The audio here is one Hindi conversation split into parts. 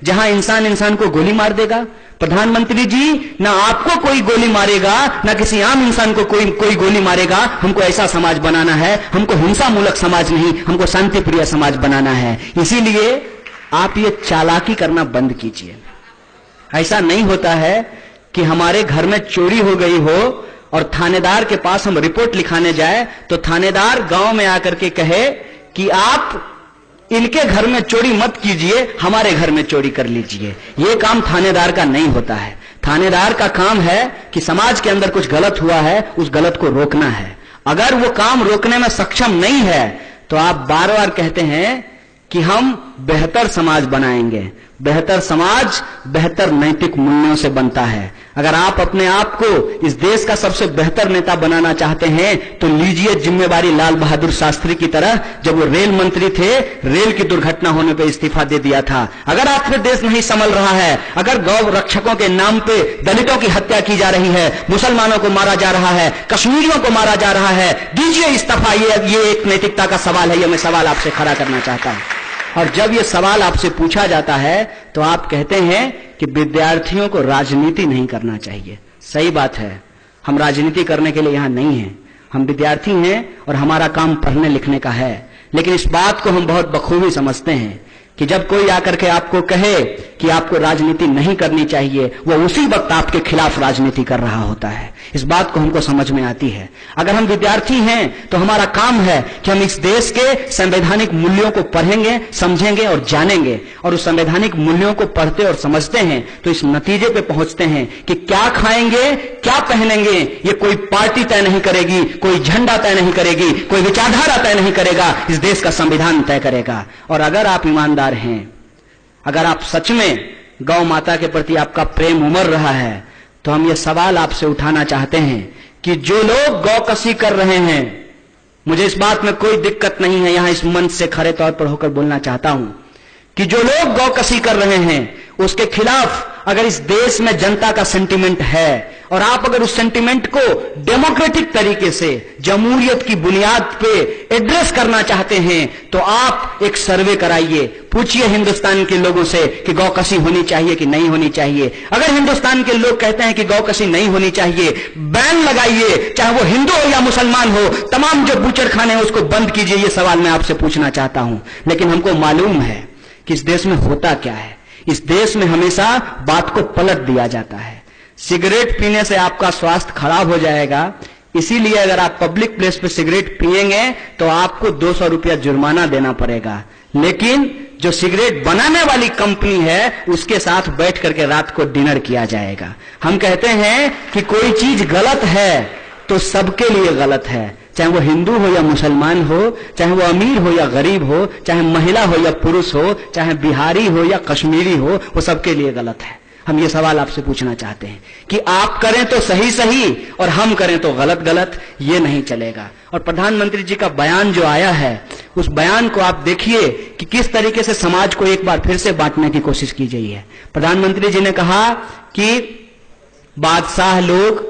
जहां इंसान इंसान को गोली मार देगा? प्रधानमंत्री जी, ना आपको कोई गोली मारेगा, ना किसी आम इंसान को कोई गोली मारेगा। हमको ऐसा समाज बनाना है, हमको हिंसा मूलक समाज नहीं, हमको शांति प्रिय समाज बनाना है। इसीलिए आप ये चालाकी करना बंद कीजिए। ऐसा नहीं होता है कि हमारे घर में चोरी हो गई हो और थानेदार के पास हम रिपोर्ट लिखाने जाए तो थानेदार गांव में आकर के कहे कि आप इनके घर में चोरी मत कीजिए, हमारे घर में चोरी कर लीजिए। यह काम थानेदार का नहीं होता है। थानेदार का काम है कि समाज के अंदर कुछ गलत हुआ है, उस गलत को रोकना है। अगर वो काम रोकने में सक्षम नहीं है तो आप बार बार कहते हैं कि हम बेहतर समाज बनाएंगे। बेहतर समाज बेहतर नैतिक मूल्यों से बनता है। अगर आप अपने आप को इस देश का सबसे बेहतर नेता बनाना चाहते हैं तो लीजिए जिम्मेवारी लाल बहादुर शास्त्री की तरह। जब वो रेल मंत्री थे, रेल की दुर्घटना होने पर इस्तीफा दे दिया था। अगर आपसे देश नहीं संभल रहा है, अगर गौ रक्षकों के नाम पे दलितों की हत्या की जा रही है, मुसलमानों को मारा जा रहा है, कश्मीरियों को मारा जा रहा है, दीजिए इस्तीफा। ये एक नैतिकता का सवाल है। ये मैं सवाल आपसे खड़ा करना चाहता हूं। और जब ये सवाल आपसे पूछा जाता है तो आप कहते हैं कि विद्यार्थियों को राजनीति नहीं करना चाहिए। सही बात है, हम राजनीति करने के लिए यहां नहीं हैं। हम विद्यार्थी हैं और हमारा काम पढ़ने लिखने का है। लेकिन इस बात को हम बहुत बखूबी समझते हैं कि जब कोई आकर के आपको कहे कि आपको राजनीति नहीं करनी चाहिए, वो उसी वक्त आपके खिलाफ राजनीति कर रहा होता है। इस बात को हमको समझ में आती है। अगर हम विद्यार्थी हैं तो हमारा काम है कि हम इस देश के संवैधानिक मूल्यों को पढ़ेंगे, समझेंगे और जानेंगे। और उस संवैधानिक मूल्यों को पढ़ते और समझते हैं तो इस नतीजे पे पहुंचते हैं कि क्या खाएंगे, क्या पहनेंगे, ये कोई पार्टी तय नहीं करेगी, कोई झंडा तय नहीं करेगी, कोई विचारधारा तय नहीं करेगा, इस देश का संविधान तय करेगा। और अगर आप ईमानदार हैं, अगर आप सच में गौ माता के प्रति आपका प्रेम उमड़ रहा है, तो हम ये सवाल आपसे उठाना चाहते हैं कि जो लोग गौकशी कर रहे हैं, मुझे इस बात में कोई दिक्कत नहीं है, यहां इस मंच से खड़े तौर पर होकर बोलना चाहता हूं कि जो लोग गौकशी कर रहे हैं उसके खिलाफ अगर इस देश में जनता का सेंटिमेंट है और आप अगर उस सेंटिमेंट को डेमोक्रेटिक तरीके से जमहूरियत की बुनियाद पे एड्रेस करना चाहते हैं तो आप एक सर्वे कराइए, पूछिए हिंदुस्तान के लोगों से कि गौकशी होनी चाहिए कि नहीं होनी चाहिए। अगर हिंदुस्तान के लोग कहते हैं कि गौकशी नहीं होनी चाहिए, बैन लगाइए, चाहे वो हिंदू हो या मुसलमान हो, तमाम जो बूचड़खाने हैं उसको बंद कीजिए। ये सवाल मैं आपसे पूछना चाहता हूं। लेकिन हमको मालूम है कि इस देश में होता क्या है। इस देश में हमेशा बात को पलट दिया जाता है। सिगरेट पीने से आपका स्वास्थ्य खराब हो जाएगा, इसीलिए अगर आप पब्लिक प्लेस पे सिगरेट पिएंगे तो आपको 200 रुपया जुर्माना देना पड़ेगा। लेकिन जो सिगरेट बनाने वाली कंपनी है उसके साथ बैठ करके रात को डिनर किया जाएगा। हम कहते हैं कि कोई चीज गलत है तो सबके लिए गलत है, चाहे वो हिंदू हो या मुसलमान हो, चाहे वो अमीर हो या गरीब हो, चाहे महिला हो या पुरुष हो, चाहे बिहारी हो या कश्मीरी हो, वो सबके लिए गलत है। हम ये सवाल आपसे पूछना चाहते हैं कि आप करें तो सही सही और हम करें तो गलत गलत, ये नहीं चलेगा। और प्रधानमंत्री जी का बयान जो आया है उस बयान को आप देखिए कि किस तरीके से समाज को एक बार फिर से बांटने की कोशिश की गई है। प्रधानमंत्री जी ने कहा कि बादशाह लोग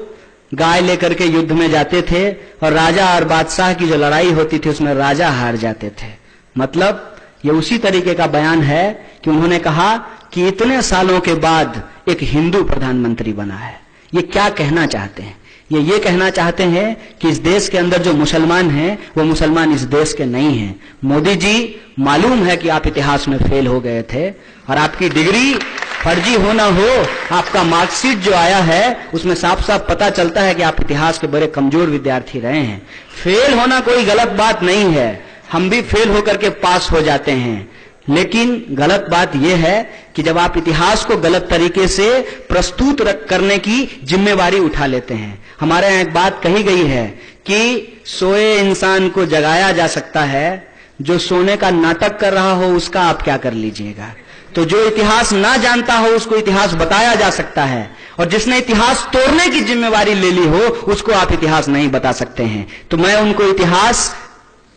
गाय लेकर के युद्ध में जाते थे और राजा और बादशाह की जो लड़ाई होती थी उसमें राजा हार जाते थे। मतलब ये उसी तरीके का बयान है कि उन्होंने कहा कि इतने सालों के बाद एक हिंदू प्रधानमंत्री बना है। ये क्या कहना चाहते हैं? ये कहना चाहते हैं कि इस देश के अंदर जो मुसलमान हैं वो मुसलमान इस देश के नहीं हैं। मोदी जी, मालूम है कि आप इतिहास में फेल हो गए थे और आपकी डिग्री फर्जी होना हो, आपका मार्कशीट जो आया है उसमें साफ साफ पता चलता है कि आप इतिहास के बड़े कमजोर विद्यार्थी रहे हैं। फेल होना कोई गलत बात नहीं है, हम भी फेल होकर के पास हो जाते हैं। लेकिन गलत बात यह है कि जब आप इतिहास को गलत तरीके से प्रस्तुत करने की जिम्मेवारी उठा लेते हैं। हमारे यहां एक बात कही गई है कि सोए इंसान को जगाया जा सकता है, जो सोने का नाटक कर रहा हो उसका आप क्या कर लीजिएगा। तो जो इतिहास ना जानता हो उसको इतिहास बताया जा सकता है, और जिसने इतिहास तोड़ने की जिम्मेवारी ले ली हो उसको आप इतिहास नहीं बता सकते हैं। तो मैं उनको इतिहास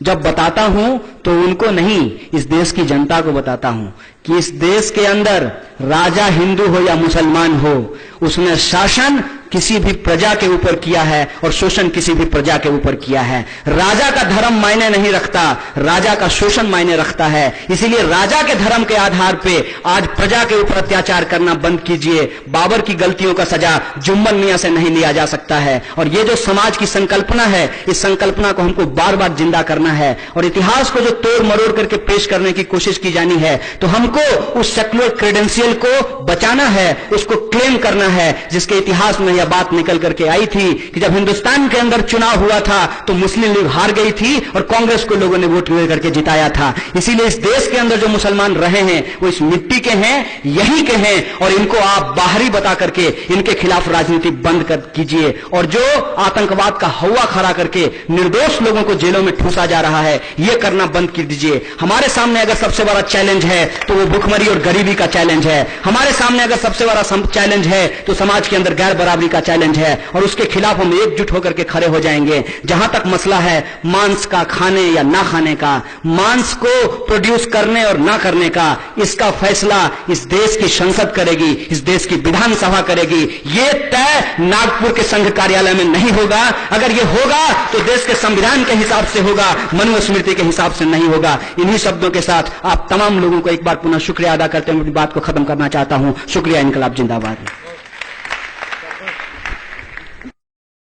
जब बताता हूं तो उनको नहीं, इस देश की जनता को बताता हूं कि इस देश के अंदर राजा हिंदू हो या मुसलमान हो, उसमें शासन किसी भी प्रजा के ऊपर किया है और शोषण किसी भी प्रजा के ऊपर किया है। राजा का धर्म मायने नहीं रखता, राजा का शोषण मायने रखता है। इसीलिए राजा के धर्म के आधार पे आज प्रजा के ऊपर अत्याचार करना बंद कीजिए। बाबर की गलतियों का सजा जुम्मन मियां से नहीं लिया जा सकता है। और ये जो समाज की संकल्पना है, इस संकल्पना को हमको बार बार जिंदा करना है और इतिहास को जो तोड़ मरोड़ करके पेश करने की कोशिश की जानी है, तो हमको उस सेक्युलर क्रेडेंशियल को बचाना है, उसको क्लेम करना है, जिसके इतिहास में यह बात निकल करके आई थी कि जब हिंदुस्तान के अंदर चुनाव हुआ था तो मुस्लिम लीग हार गई थी और कांग्रेस को लोगों ने वोट करके जिताया था। इसीलिए इस देश के अंदर जो मुसलमान रहे हैं वो इस मिट्टी के हैं, यही के हैं, और इनको आप बाहरी बता करके इनके खिलाफ राजनीति बंद कीजिए। और जो आतंकवाद का हवा खड़ा करके निर्दोष लोगों को जेलों में ठूसा जा रहा है, यह करना बंद कर दीजिए। हमारे सामने अगर सबसे बड़ा चैलेंज है तो वो भुखमरी और गरीबी का चैलेंज है। हमारे सामने अगर सबसे बड़ा चैलेंज है तो समाज के अंदर गैर बराबरी का चैलेंज है, और उसके खिलाफ हम एकजुट होकर के खड़े हो जाएंगे। जहां तक मसला है मांस का खाने या ना खाने का, मांस को प्रोड्यूस करने और ना करने का, इसका फैसला इस देश की संसद करेगी, इस देश की विधानसभा करेगी। यह तय नागपुर के संघ कार्यालय में नहीं होगा। अगर यह होगा तो देश के संविधान के हिसाब से होगा, मनुस्मृति के हिसाब से नहीं होगा। इन्हीं शब्दों के साथ आप तमाम लोगों को एक बार पुनः शुक्रिया अदा करते हुए अपनी बात को खत्म करना चाहता हूं। शुक्रिया। इनकलाब जिंदाबाद।